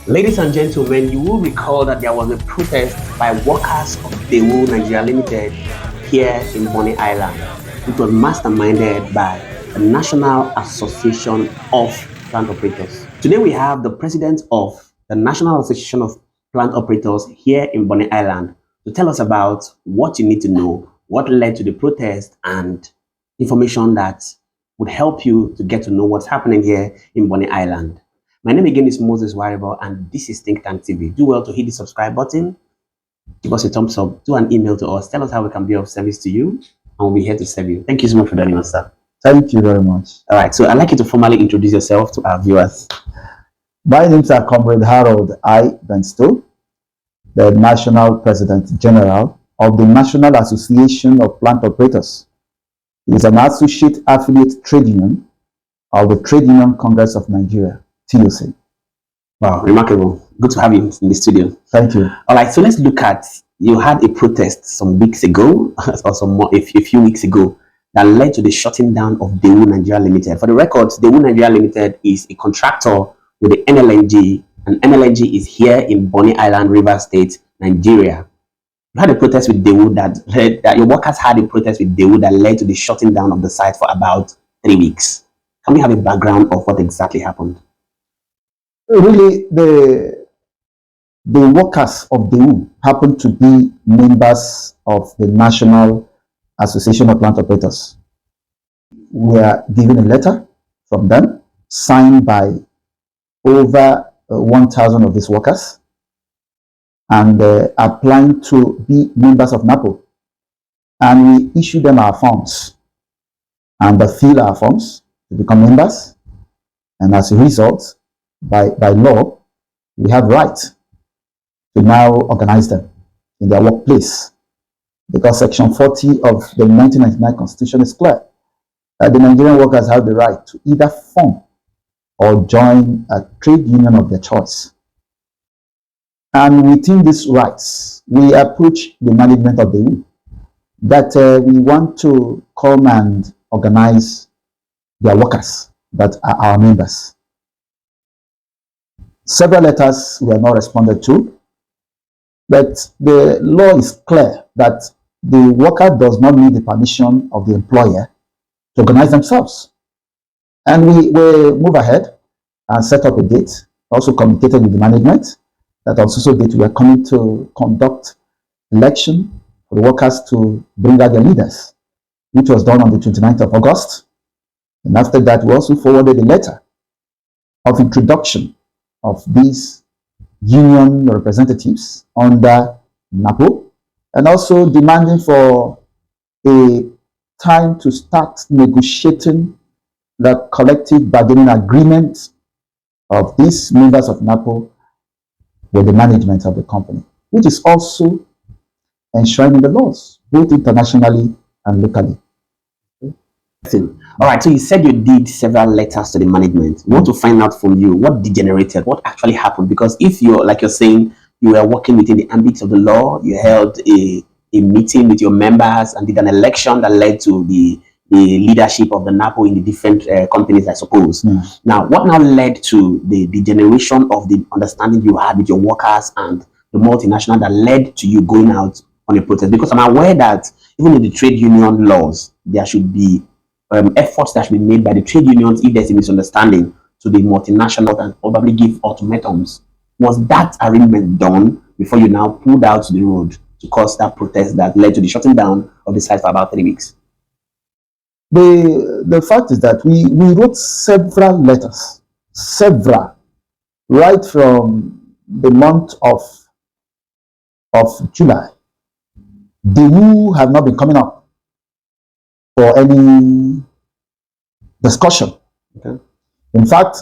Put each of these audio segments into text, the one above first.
Ladies and gentlemen, you will recall that there was a protest by workers of Benstowe Nigeria Limited here in Bonny Island, which was masterminded by the National Association of Plant Operators. Today we have the president of the National Association of Plant Operators here in Bonny Island to tell us about what you need to know, what led to the protest, and information that would help you to get to know what's happening here in Bonny Island. My name again is Moses Waribo, and this is Think Tank TV. Do well to hit the subscribe button, give us a thumbs up, do an email to us, tell us how we can be of service to you, and we'll be here to serve you. Thank you so much for joining us, sir. Thank you very much. All right, so I'd like you to formally introduce yourself to our viewers. My name is Comrade Harold I. Benstowe, the National President General of the National Association of Plant Operators. It is an associate affiliate trade union of the Trade Union Congress of Nigeria, TUC. Wow, remarkable. Good to have you in the studio. Thank you. All right, so let's look at, you had a protest some weeks ago, or a few weeks ago, that led to the shutting down of Benstowe Nigeria Limited. For the record, Benstowe Nigeria Limited is a contractor with the NLNG, and NLNG is here in Bonny Island, Rivers State, Nigeria. You had a protest with Benstowe that your workers had a protest with Benstowe that led to the shutting down of the site for about 3 weeks. Can we have a background of what exactly happened? Really, the workers of Benstowe happen to be members of the National Association of Plant Operators. We are given a letter from them signed by over 1,000 of these workers and applying to be members of NAPO. And we issue them our forms and they fill our forms to become members. And as a result, by law, we have right to now organize them in their workplace, because Section 40 of the 1999 Constitution is clear that the Nigerian workers have the right to either form or join a trade union of their choice. And within these rights, we approach the management of the union that we want to come and organize their workers that are our members. Several letters were not responded to, but the law is clear that the worker does not need the permission of the employer to organize themselves. And we move ahead and set up a date, also communicated with the management that on so date we are coming to conduct election for the workers to bring out their leaders, which was done on the 29th of August. And after that, we also forwarded a letter of introduction of these union representatives under NAPO, and also demanding for a time to start negotiating the collective bargaining agreement of these members of NAPO with the management of the company, which is also enshrined in the laws, both internationally and locally. All right, so you said you did several letters to the management. We want to find out from you what degenerated, what actually happened. Because if you're, like you're saying, you were working within the ambit of the law, you held a meeting with your members and did an election that led to the leadership of the NAPO in the different companies, I suppose. Now, what now led to the degeneration of the understanding you had with your workers and the multinational that led to you going out on a protest? Because I'm aware that even in the trade union laws, there should be efforts that should be made by the trade unions if there's a misunderstanding to the multinational and probably give ultimatums. Was that arrangement done before you now pulled out to the road to cause that protest that led to the shutting down of the site for about 3 weeks? The fact is that we wrote several letters, right from the month of July. The who have not been coming up for any discussion. Okay. In fact,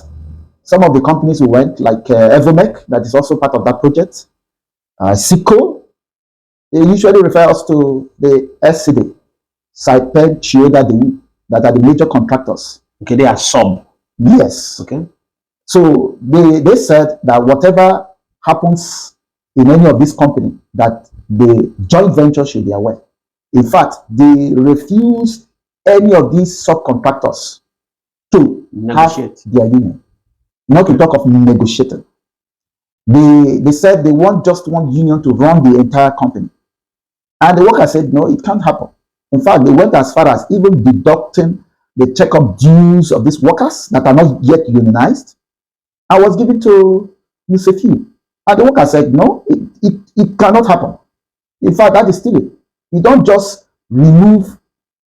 some of the companies who went, like Evomec, that is also part of that project, SICO, they usually refer us to the SCD, Saipen, Chioda, that are the major contractors. Okay, they are sub. Yes. Okay. So they said that whatever happens in any of these companies, that the joint venture should be aware. In fact, they refused any of these subcontractors to negotiate their union. Not to talk of negotiating. They said they want just one union to run the entire company. And the worker said, no, it can't happen. In fact, they went as far as even deducting the checkup dues of these workers that are not yet unionized. I was given to Mr. Few. And the worker said, no, it cannot happen. In fact, that is stealing. You don't just remove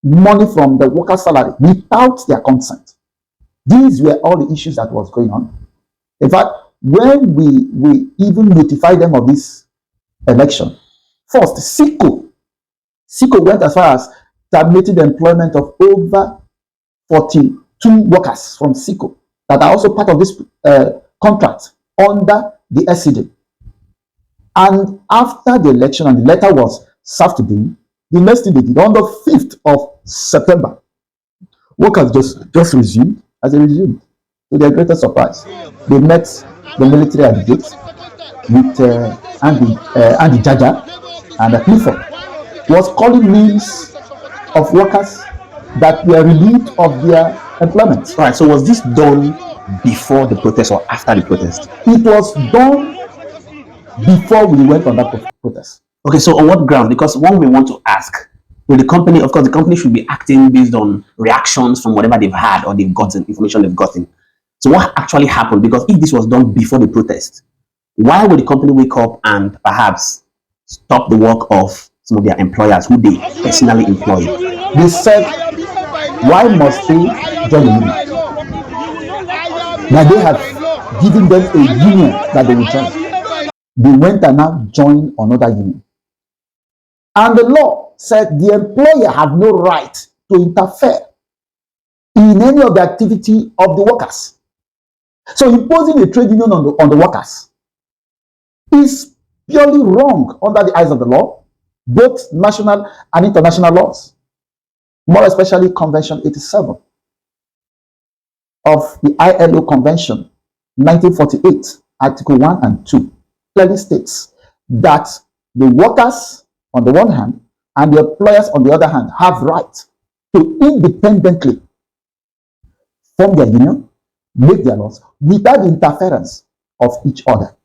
money from the worker's salary without their consent. These were all the issues that was going on. In fact, when we even notified them of this election, first, SICO went as far as terminating the employment of over 42 workers from SICO that are also part of this contract under the SCD. And after the election, and the letter was served to them, the next thing they did, on the 5th of September, workers just resumed. As they resumed, to their greatest surprise, they met the military at the gates with Andy Jaja and Clifford was calling names of workers that were relieved of their employment. Right. So was this done before the protest or after the protest? It was done before we went on that protest. Okay, so on what ground? Because one we want to ask, will the company, of course, the company should be acting based on reactions from whatever they've had or they've gotten, information they've gotten. So what actually happened? Because if this was done before the protest, why would the company wake up and perhaps stop the work of some of their employers who they personally employ? They said, why must they join the union? That they have given them a union that they will join. They went and now joined another union. And the law said the employer had no right to interfere in any of the activity of the workers. So imposing a trade union on the workers is purely wrong under the eyes of the law, both national and international laws, more especially Convention 87 of the ILO Convention 1948, Article 1 and 2, clearly states that the workers on the one hand and the employers on the other hand have right to independently form their union, make their laws without the interference of each other.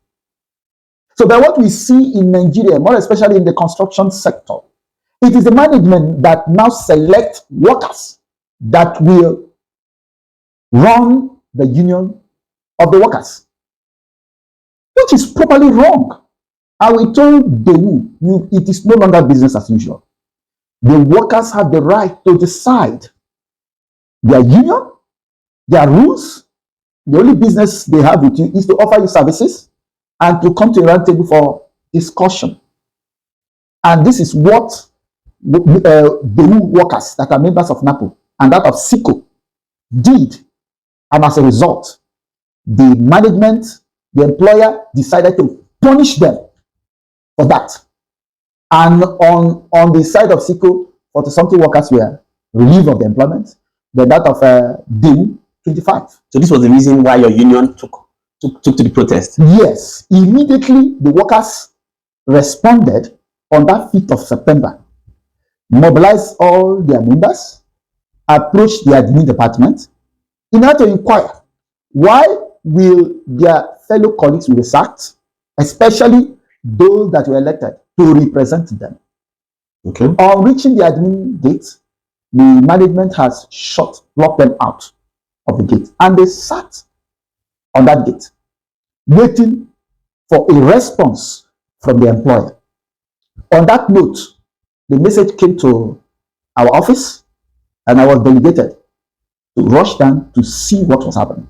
So by what we see in Nigeria, more especially in the construction sector, it is the management that now select workers that will run the union of the workers, which is properly wrong. And we told the it is no longer business as usual. The workers have the right to decide their union, their rules. The only business they have with you is to offer you services and to come to a round table for discussion. And this is what the workers that are members of NAPO and that of SICO did. And as a result, the management, the employer decided to punish them for that. And on the side of SICO, 40-something workers were relieved of the employment. Then that of DIM, 25. So this was the reason why your union took to the protest? Yes. Immediately, the workers responded on that 5th of September, mobilized all their members, approached the admin department in order to inquire why will their fellow colleagues be sacked, especially those that were elected to represent them. Okay. On reaching the admin gate, the management has locked them out of the gate, and they sat on that gate, waiting for a response from the employer. On that note, the message came to our office, and I was delegated to rush down to see what was happening.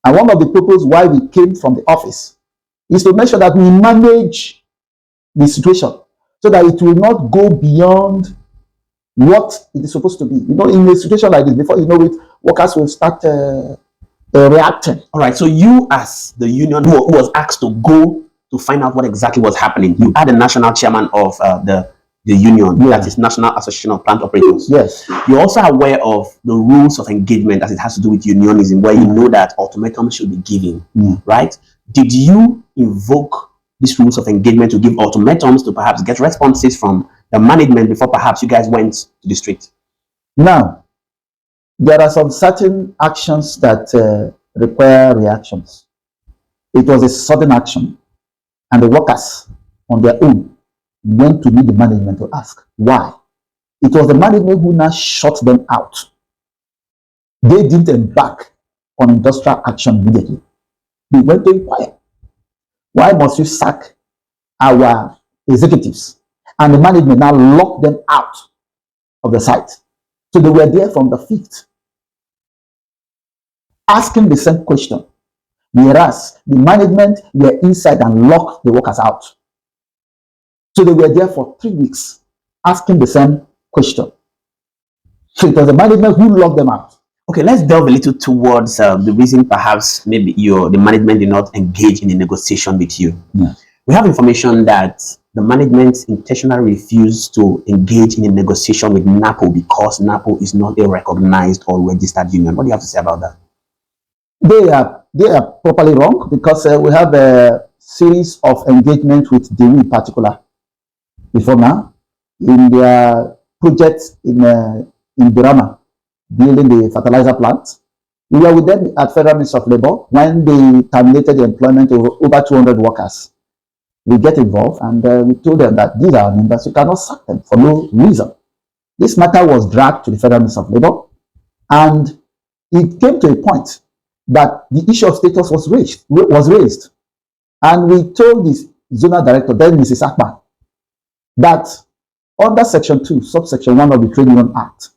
And one of the purposes why we came from the office is to make sure that we manage the situation so that it will not go beyond what it is supposed to be. You know, in a situation like this, before you know it, workers will start reacting. All right. So you, as the union who was asked to go to find out what exactly was happening, you are the national chairman of the union, Yeah. that is National Association of Plant Operators. Yes. You're also aware of the rules of engagement as it has to do with unionism, where you know that ultimatums should be given, right? Did you invoke these rules of engagement to give ultimatums to perhaps get responses from the management before perhaps you guys went to the street? Now, there are some certain actions that require reactions. It was a sudden action And the workers on their own went to meet the management to ask why. It was the management who now shut them out. They didn't embark on industrial action immediately. They went to inquire. Why must you sack our executives? And the management now locked them out of the site. So they were there from the 5th, asking the same question, whereas the management were inside and locked the workers out. So they were there for 3 weeks, asking the same question. So it was the management who locked them out. Okay, let's delve a little towards the reason perhaps maybe the management did not engage in a negotiation with you. Yeah. We have information that the management intentionally refused to engage in a negotiation with NAPO because NAPO is not a recognized or registered union. What do you have to say about that? They are properly wrong, because we have a series of engagement with DEWU in particular before now in their project in Burama, building the fertilizer plant. We were with them at Federal Ministry of Labor when they terminated the employment of over 200 workers. We get involved and we told them that these are members, you cannot sack them for no reason. This matter was dragged to the Federal Ministry of Labor, and it came to a point that the issue of status was raised. And we told the zonal director, then Mrs. Akbar, that under Section 2, subsection 1 of the Trade Union Act,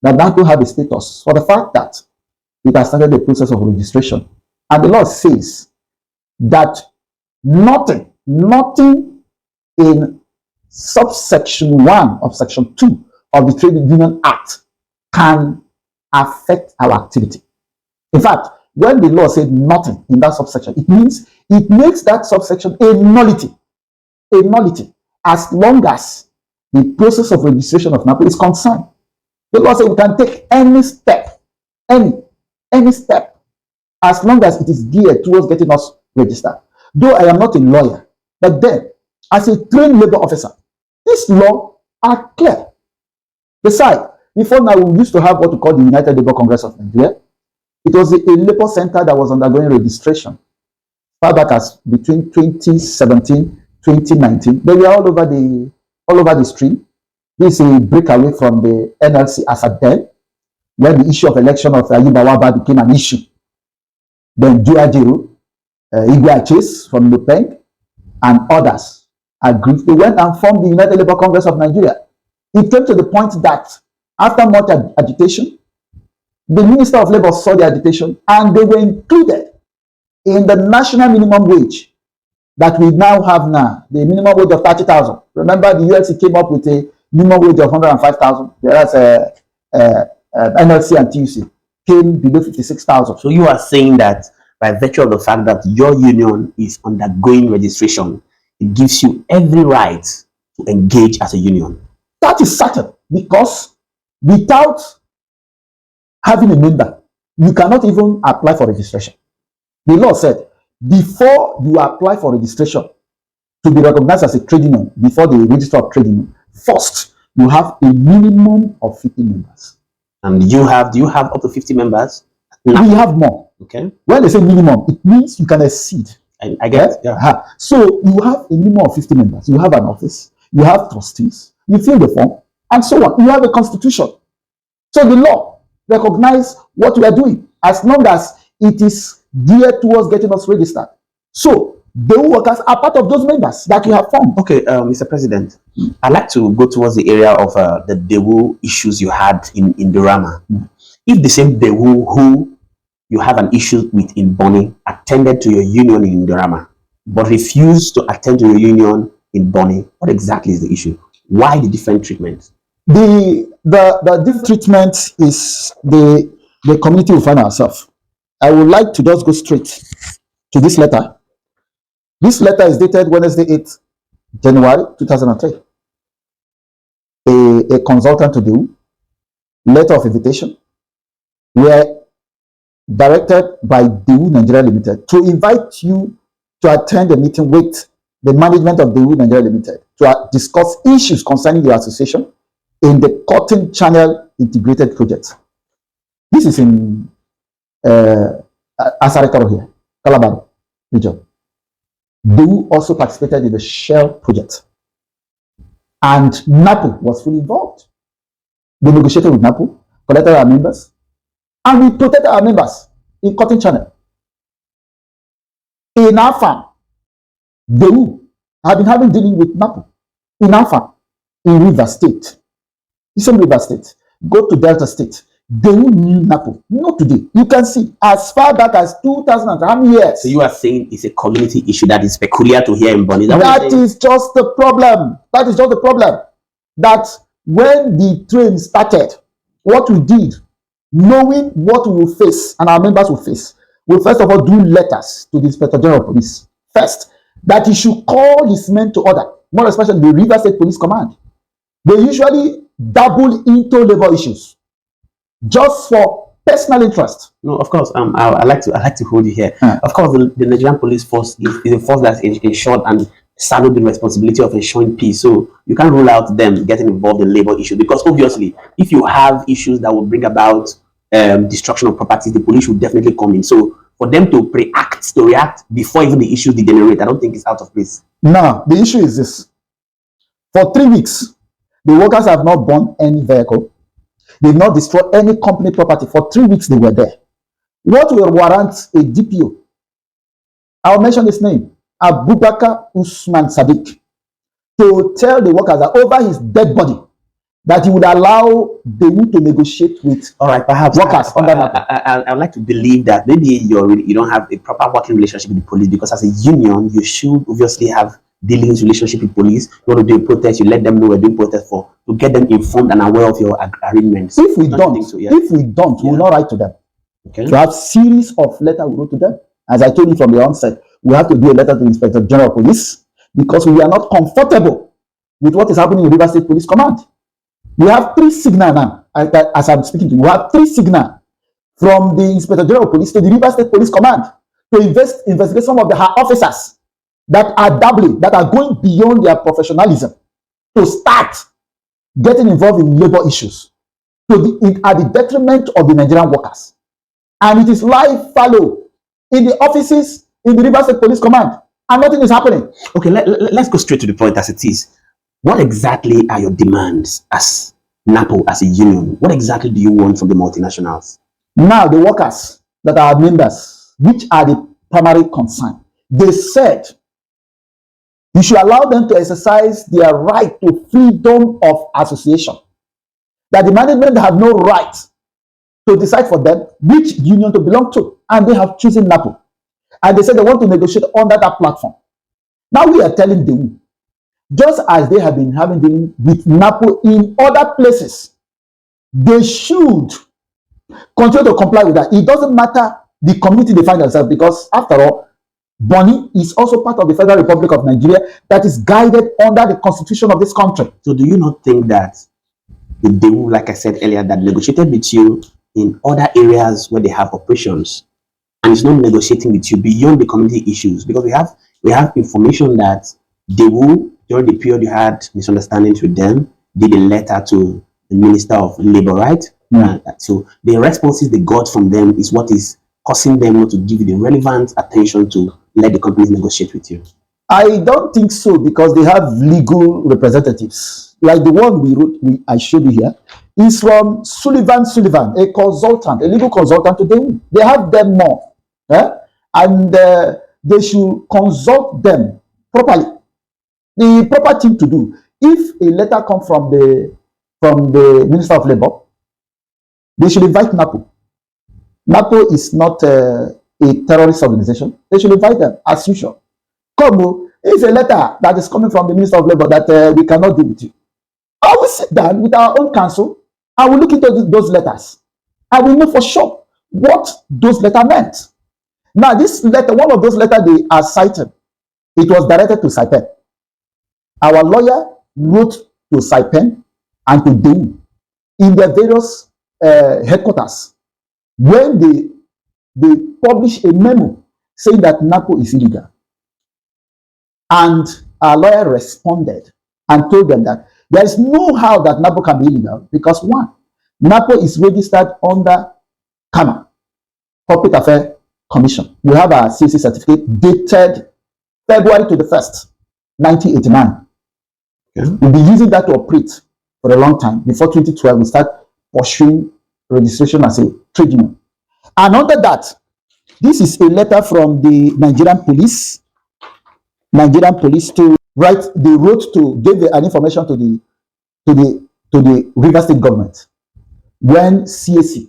that NAPO have a status for the fact that it has started the process of registration. And the law says that nothing in subsection 1 of Section 2 of the Trade Union Act can affect our activity. In fact, when the law said nothing in that subsection, it makes that subsection a nullity, as long as the process of registration of NAPO is concerned. The law says we can take any step, any step, as long as it is geared towards getting us registered. Though I am not a lawyer, but then, as a trained labor officer, this law are clear. Besides, before now, we used to have what we call the United Labour Congress of Nigeria. It was a labor center that was undergoing registration far back as between 2017, 2019. They were all over the stream. This is a breakaway from the NLC as at then, when the issue of election of Ayubawaba became an issue. Then Duajiro, Igwe Chase from Lupeng, and others agreed. They went and formed the United Labour Congress of Nigeria. It came to the point that after much agitation, the Minister of Labour saw the agitation and they were included in the national minimum wage that we now have now, the minimum wage of 30,000. Remember, the ULC came up with a minimum wage of 105,000, whereas NLC and TUC came below 56,000. So you are saying that by virtue of the fact that your union is undergoing registration, it gives you every right to engage as a union. That is certain, because without having a member, you cannot even apply for registration. The law said, before you apply for registration to be recognized as a trade union before the register of trade union, first you have a minimum of 50 members. And do you have up to 50 members? No. We have more. Okay. When they say minimum, it means you can exceed. I get it. Yeah. So you have a minimum of 50 members. You have an office. You have trustees. You fill the form, and so on. You have a constitution. So the law recognizes what we are doing as long as it is geared towards getting us registered. So the workers are part of those members that you have formed. Okay, Mr. President, I'd like to go towards the area of the DEWU issues you had in Durama. If the same DEWU who you have an issue with in Bonny attended to your union in Durama, but refused to attend to your union in Bonny, what exactly is the issue? Why the different treatment? The different treatment is the community we find ourselves. I would like to just go straight to this letter. This letter is dated Wednesday, 8th January 2003. A consultant to do letter of invitation were directed by DEWU Nigeria Limited to invite you to attend a meeting with the management of DEWU Nigeria Limited to discuss issues concerning your association in the Cotton Channel Integrated Project. This is in Asarekaro here, Calabar region. They also participated in the Shell project. And NAPO was fully involved. They negotiated with NAPO, collected our members, and we protected our members in Cotton Channel. In our farm, they have been having dealing with NAPO. In our farm, in River State, Eastern River State, go to Delta State, they knew NAPO. Not today. You can see as far back as 2000 and how many years. So you are saying it's a community issue that is peculiar to here in Bonny. That is just the problem. That is just the problem. That when the train started, what we did, knowing what we will face and our members will face, we first of all do letters to the Inspector General of Police. First, that he should call his men to order, more especially the River State Police Command. They usually dabble into labor issues just for personal interest. No, of course. I like to hold you here. Of course, the Nigerian police force is a force that's ensured and saddled the responsibility of ensuring peace. So you can't rule out them getting involved in labor issues, because obviously, if you have issues that will bring about destruction of property, the police should definitely come in. So for them to react before even the issue degenerate, I don't think it's out of place. Now, the issue is this: for 3 weeks, the workers have not burned any vehicle. They've not destroyed any company property. For 3 weeks, they were there. What will warrant a DPO? I'll mention his name, Abubakar Usman Sadiq, to tell the workers that over his dead body, that he would allow the to negotiate with perhaps workers under NAPO. I would like to believe that maybe you don't have a proper working relationship with the police, because as a union, you should obviously have dealings, relationship with police. You want to do a protest, you let them know we're doing protest to get them informed and aware of your agreements. If we don't, we will not write to them. Okay. We have series of letters we wrote to them. As I told you from the onset, we have to do a letter to the Inspector General of Police, because we are not comfortable with what is happening in River State Police Command. We have 3 signals now, as I'm speaking to you. We have 3 signals from the Inspector General of Police to the River State Police Command to investigate some of the officers that are dabbling, that are going beyond their professionalism, to start getting involved in labor issues at the detriment of the Nigerian workers. And it is live fallow in the offices in the River State Police Command, and nothing is happening. Okay, let's go straight to the point as it is. What exactly are your demands as NAPO, as a union? What exactly do you want from the multinationals? Now, the workers that are members, which are the primary concern, they said you should allow them to exercise their right to freedom of association. That the management have no right to decide for them which union to belong to, and they have chosen NAPO. And they said they want to negotiate under that platform. Now we are telling them, just as they have been having dealing with NAPO in other places, they should continue to comply with that. It doesn't matter the community they find themselves, because after all, Bonny is also part of the Federal Republic of Nigeria that is guided under the constitution of this country. So do you not think that they will, like I said earlier, that negotiated with you in other areas where they have operations, and it's not negotiating with you beyond the community issues? Because we have information that they will, during the period you had misunderstandings with them, did a letter to the Minister of Labor, right? So the responses they got from them is what is causing them not to give you the relevant attention to let the companies negotiate with you. I don't think so, because they have legal representatives. Like the one we wrote, I showed you here, is from Sullivan, a consultant, a legal consultant to them. They have them more. And they should consult them properly. The proper thing to do, if a letter comes from the Minister of Labor, they should invite NAPO. NAPO is not a terrorist organization. They should invite them as usual. Come, it's a letter that is coming from the Minister of Labor that we cannot deal with you. I will sit down with our own counsel. I will look into those letters. I will know for sure what those letters meant. Now, this letter, one of those letters they are cited, it was directed to Saipen. Our lawyer wrote to Saipen and to DEU in their various headquarters when they published a memo saying that NAPO is illegal. And our lawyer responded and told them that there is no how that NAPO can be illegal, because one, NAPO is registered under CAMA, Corporate Affairs Commission. We have our CC certificate dated February to the 1st, 1989. Okay. We've been using that to operate for a long time. Before 2012, we start pursuing registration as a trade union. And under that, this is a letter from the Nigerian police. Nigerian police to write, they wrote to give an information to the River State government when CAC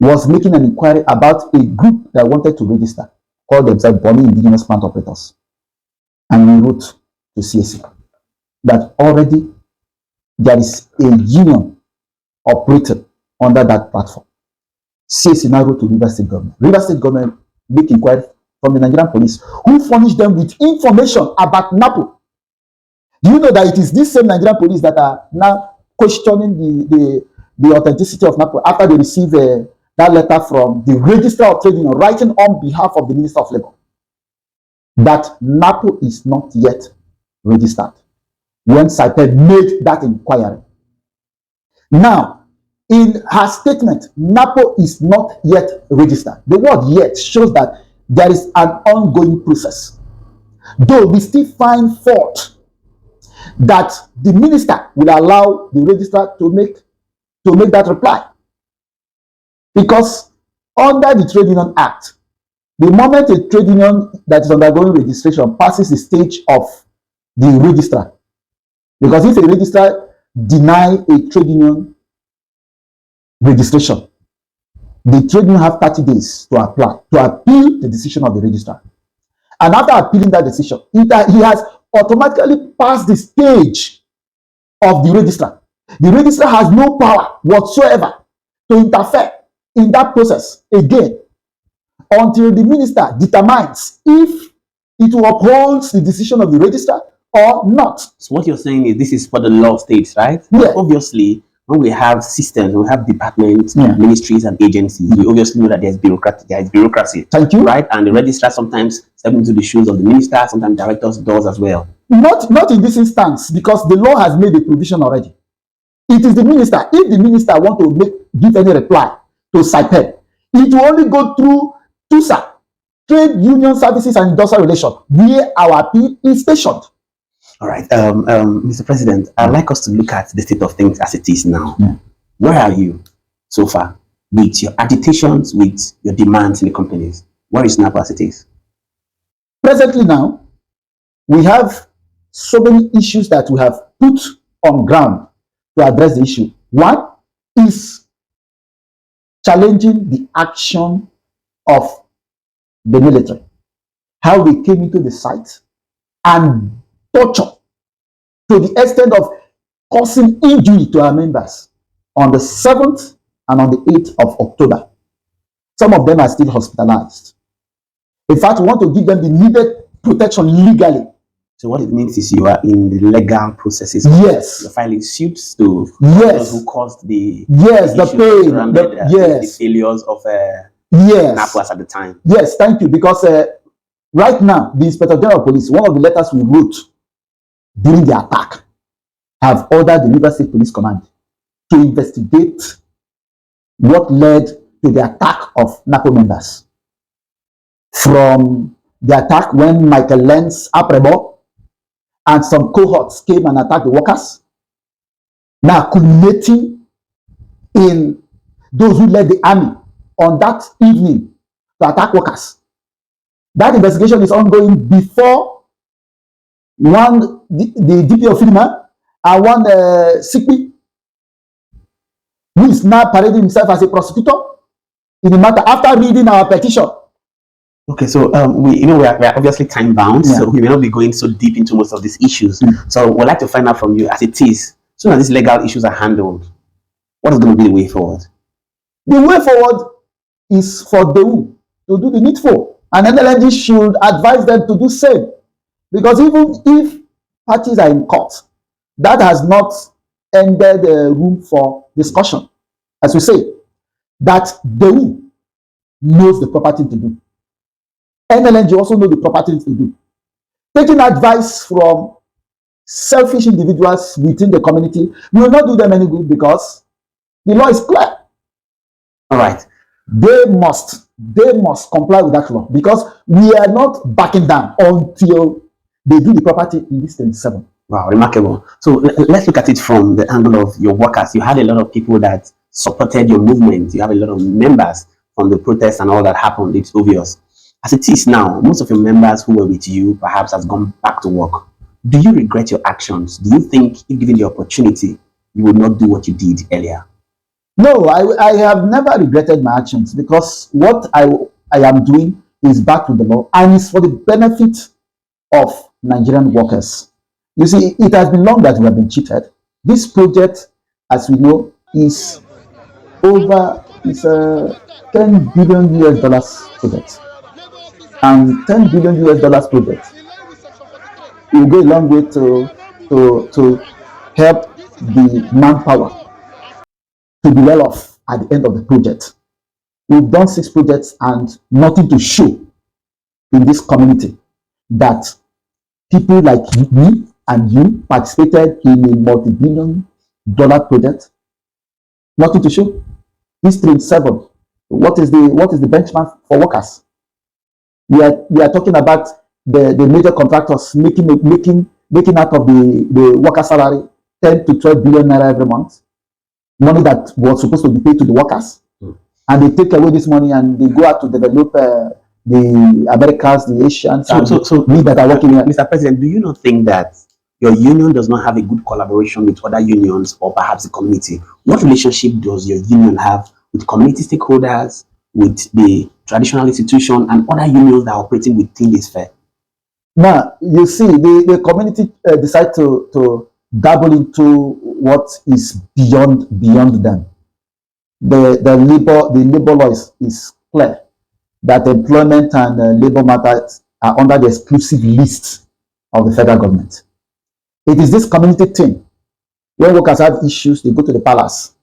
was making an inquiry about a group that wanted to register, called themselves Bonny Indigenous Plant Operators. And we wrote to CAC that already there is a union operated under that platform. CAC now wrote to River State government. River State government make inquiry from the Nigerian police, who furnished them with information about NAPO. Do you know that it is this same Nigerian police that are now questioning the authenticity of NAPO after they receive that letter from the Registrar of Trade Union writing on behalf of the Minister of Labour that NAPO is not yet registered when Saiped made that inquiry. Now, in her statement, NAPO is not yet registered. The word yet shows that there is an ongoing process. Though we still find fault that the minister will allow the registrar to make that reply. Because under the Trade Union Act, the moment a trade union that is undergoing registration passes the stage of the registrar, because if a registrar deny a trade union registration, the trade union have 30 days to apply, to appeal the decision of the registrar. And after appealing that decision, he has automatically passed the stage of the registrar. The registrar has no power whatsoever to interfere in that process again until the minister determines if it will uphold the decision of the registrar or not. So what you're saying is this is for the law states, right? Yeah. Obviously, when we have systems, we have departments, ministries, and agencies, we obviously know that there's bureaucracy. Thank you. Right? And the registrar sometimes step into the shoes of the minister, sometimes directors does as well. Not in this instance, because the law has made a provision already. It is the minister. If the minister want to give any reply to Saiped, it will only go through TUSA, Trade Union Services and Industrial Relations, where our appeal is stationed. All right, Mr. President, I'd like us to look at the state of things as it is now. Where are you so far with your agitations, with your demands in the companies? Where is NAPO as it is? Presently now, we have so many issues that we have put on ground to address the issue. One is challenging the action of the military, how they came into the site and torture to the extent of causing injury to our members on the 7th and on the 8th of October. Some of them are still hospitalized. In fact, we want to give them the needed protection legally. So what it means is you are in the legal processes. Yes. You're filing suits to yes. those who caused the the pain, the failures of NAPO at the time. Yes, thank you. Because right now, the Inspector General of Police, one of the letters we wrote during the attack, have ordered the River State Police Command to investigate what led to the attack of NAPO members. From the attack when Michael Lenz Aprebo and some cohorts came and attacked the workers, now culminating in those who led the army on that evening to attack workers. That investigation is ongoing before the DP of FINIMA and one Sikpi, who is now parading himself as a prosecutor in the matter after reading our petition. Okay, so we are obviously time bound, so we may not be going so deep into most of these issues. So we'd like to find out from you, as it is, as soon as these legal issues are handled, what is going to be the way forward? The way forward is for them to do the needful, and NLNG should advise them to do same. Because even if parties are in court, that has not ended room for discussion. As we say, that the knows the proper thing to do. NLNG also knows the proper thing to do. Taking advice from selfish individuals within the community will not do them any good, because the law is clear. All right. They must they must comply with that law because we are not backing down until they do the property in this 27. Wow, remarkable. So let's look at it from the angle of your workers. You had a lot of people that supported your movement. You have a lot of members from the protests and all that happened. It's obvious. As it is now, most of your members who were with you perhaps has gone back to work. Do you regret your actions? Do you think if given the opportunity, you would not do what you did earlier? No, I have never regretted my actions because what I am doing is back to the law and it's for the benefit of Nigerian workers. You see, it has been long that we have been cheated. This project, as we know, is a 10 billion US dollars project. And 10 billion US dollars project will go a long way to help the manpower to be well off at the end of the project. We've done 6 projects and nothing to show in this community that people like me and you participated in a multi-billion dollar project. Nothing to show. This 37. What is the benchmark for workers? We are talking about the major contractors making out of the worker salary 10 to 12 billion naira every month. Money that was supposed to be paid to the workers. And they take away this money and they go out to develop the Americans, the Asians, so we that are working here. Mr. President, do you not think that your union does not have a good collaboration with other unions or perhaps the community? What relationship does your union have with community stakeholders, with the traditional institution and other unions that are operating within this fair? Now, you see, the community decide to dabble into what is beyond them. The labor law is clear that employment and labor matters are under the exclusive list of the federal government. It is this community thing. When workers have issues, they go to the palace.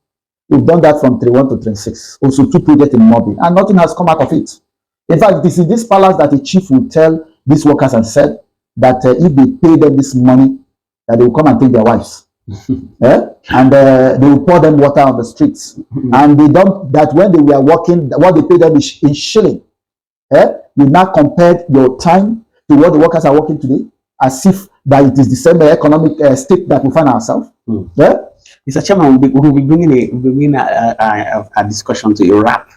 We've done that from 31 to 36. Also 2 projects in Mobi, and nothing has come out of it. In fact, this is this palace that the chief will tell these workers and said that if they pay them this money, that they will come and take their wives. And they will pour them water on the streets. And they don't, that when they were working, what they pay them is in shilling. You now compared your time to what the workers are working today, as if that it is the same economic state that we find ourselves. Mr. Chairman, we'll be bringing a discussion to a wrap.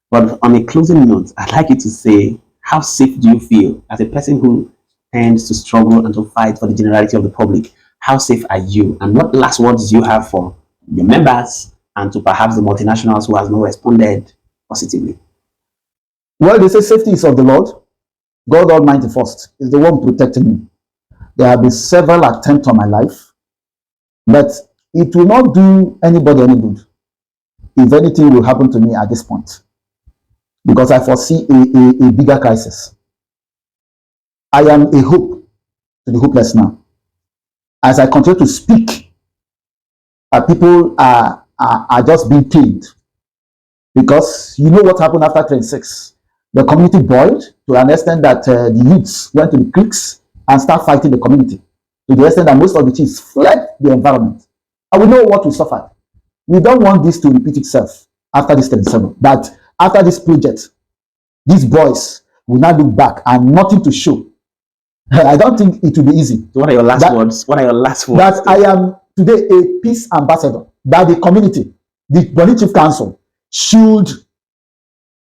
But on a closing note, I'd like you to say, how safe do you feel as a person who tends to struggle and to fight for the generality of the public? How safe are you? And what last words do you have for your members and to perhaps the multinationals who has not responded positively? Well, they say safety is of the Lord. God Almighty first is the one protecting me. There have been several attempts on my life, but it will not do anybody any good if anything will happen to me at this point, because I foresee a bigger crisis. I am a hope to the hopeless now. As I continue to speak, people are just being killed, because you know what happened after 26. The community boiled to an extent that the youths went to the creeks and start fighting the community, to the extent that most of the chiefs fled the environment. And we know what we suffered. We don't want this to repeat itself after this 37. That after this project, these boys will not look back and nothing to show. I don't think it will be easy. What are your last words? What are your last words? That I am today a peace ambassador. That the community, the Bonny Chief Council, should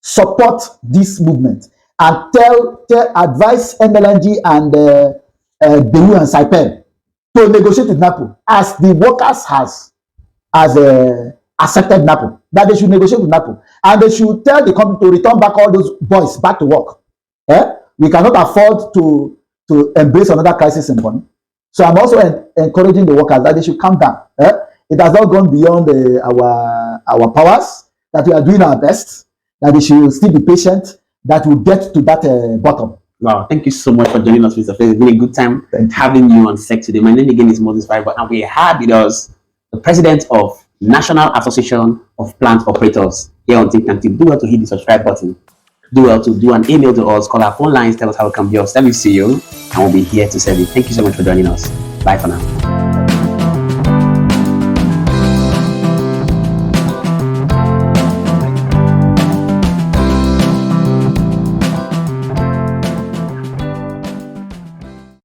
support this movement and advise MLNG and Benstowe and Saipem to negotiate with NAPO, as the workers has accepted NAPO, that they should negotiate with NAPO, and they should tell the company to return back all those boys back to work. We cannot afford to embrace another crisis in Bonny. So I'm also encouraging the workers that they should calm down. It has not gone beyond our powers, that we are doing our best, that they should still be patient, that we'll get to that bottom. Wow, thank you so much for joining us, Mr. Faith. It's been a good time having you on set today. My name again is Moses Bible, and we had with us the president of National Association of Plant Operators here on Think Tank Team. Do well to hit the subscribe button. Do well to do an email to us, call our phone lines, tell us how we can be of service to you, and we'll be here to serve you. Thank you so much for joining us. Bye for now.